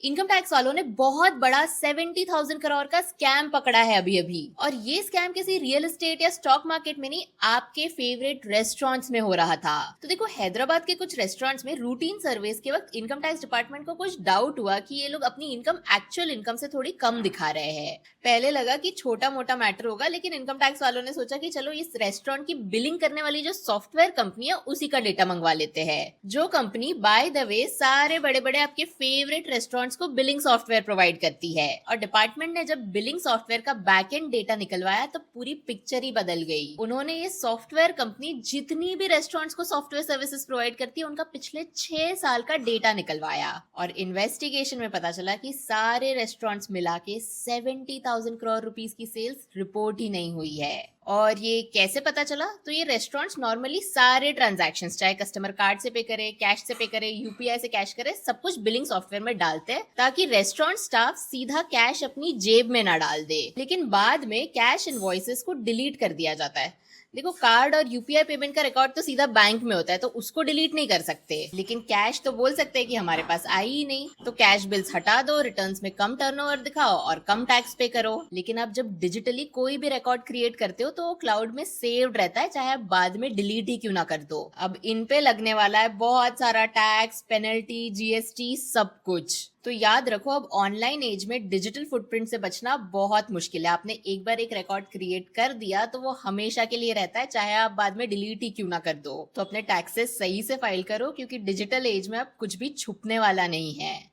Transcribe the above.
Income tax वालों ने बहुत बड़ा 70,000 करोड़ का स्कैम पकड़ा है अभी अभी। और ये स्कैम किसी रियल एस्टेट या स्टॉक मार्केट में नहीं, आपके फेवरेट रेस्टोरेंट्स में हो रहा था। तो देखो, हैदराबाद के कुछ रेस्टोरेंट्स में रूटीन सर्विस के वक्त इनकम टैक्स डिपार्टमेंट को कुछ डाउट हुआ कि ये लोग अपनी इनकम एक्चुअल इनकम से थोड़ी कम दिखा रहे हैं। पहले लगा कि छोटा मोटा मैटर होगा, लेकिन इनकम टैक्स वालों ने सोचा कि चलो इस रेस्टोरेंट की बिलिंग करने वाली जो सॉफ्टवेयर कंपनी है उसी का डेटा मंगवा लेते हैं। जो कंपनी बाय द वे सारे बड़े बड़े आपके फेवरेट रेस्टोरेंट्स को बिलिंग सॉफ्टवेयर प्रोवाइड करती है। और डिपार्टमेंट ने जब बिलिंग सॉफ्टवेयर का बैकएंड डेटा निकलवाया तो पूरी पिक्चर ही बदल गई। उन्होंने ये सॉफ्टवेयर कंपनी जितनी भी रेस्टोरेंट्स को सॉफ्टवेयर सर्विसेज प्रोवाइड करती है उनका पिछले 6 साल का डेटा निकलवाया। और इन्वेस्टिगेशन में पता चला कि सारे रेस्टोरेंट्स मिला के 70,000 करोड़ रुपीस की सेल्स रिपोर्ट ही नहीं हुई है। और ये कैसे पता चला? तो ये रेस्टोरेंट्स नॉर्मली सारे ट्रांजैक्शंस, चाहे कस्टमर कार्ड से पे करे, कैश से पे करे, यूपीआई से कैश करे, सब कुछ बिलिंग सॉफ्टवेयर में डालते हैं ताकि रेस्टोरेंट स्टाफ सीधा कैश अपनी जेब में ना डाल दे। लेकिन बाद में कैश इनवॉइसेस को डिलीट कर दिया जाता है। देखो, कार्ड और यूपीआई पेमेंट का रिकॉर्ड तो सीधा बैंक में होता है, तो उसको डिलीट नहीं कर सकते, लेकिन कैश तो बोल सकते हैं कि हमारे पास आई ही नहीं। तो कैश बिल्स हटा दो, रिटर्न्स में कम टर्नओवर दिखाओ और कम टैक्स पे करो। लेकिन अब जब डिजिटली कोई भी रिकॉर्ड क्रिएट करते हो तो वो क्लाउड में सेव्ड रहता है, चाहे आप बाद में डिलीट ही क्यों ना कर दो। अब इन पे लगने वाला है बहुत सारा टैक्स, पेनल्टी, जीएसटी, सब कुछ। तो याद रखो, अब ऑनलाइन एज में डिजिटल फुटप्रिंट से बचना बहुत मुश्किल है। आपने एक बार एक रिकॉर्ड क्रिएट कर दिया तो वो हमेशा के लिए रहता है, चाहे आप बाद में डिलीट ही क्यों ना कर दो। तो अपने टैक्सेस सही से फाइल करो, क्योंकि डिजिटल एज में अब कुछ भी छुपने वाला नहीं है।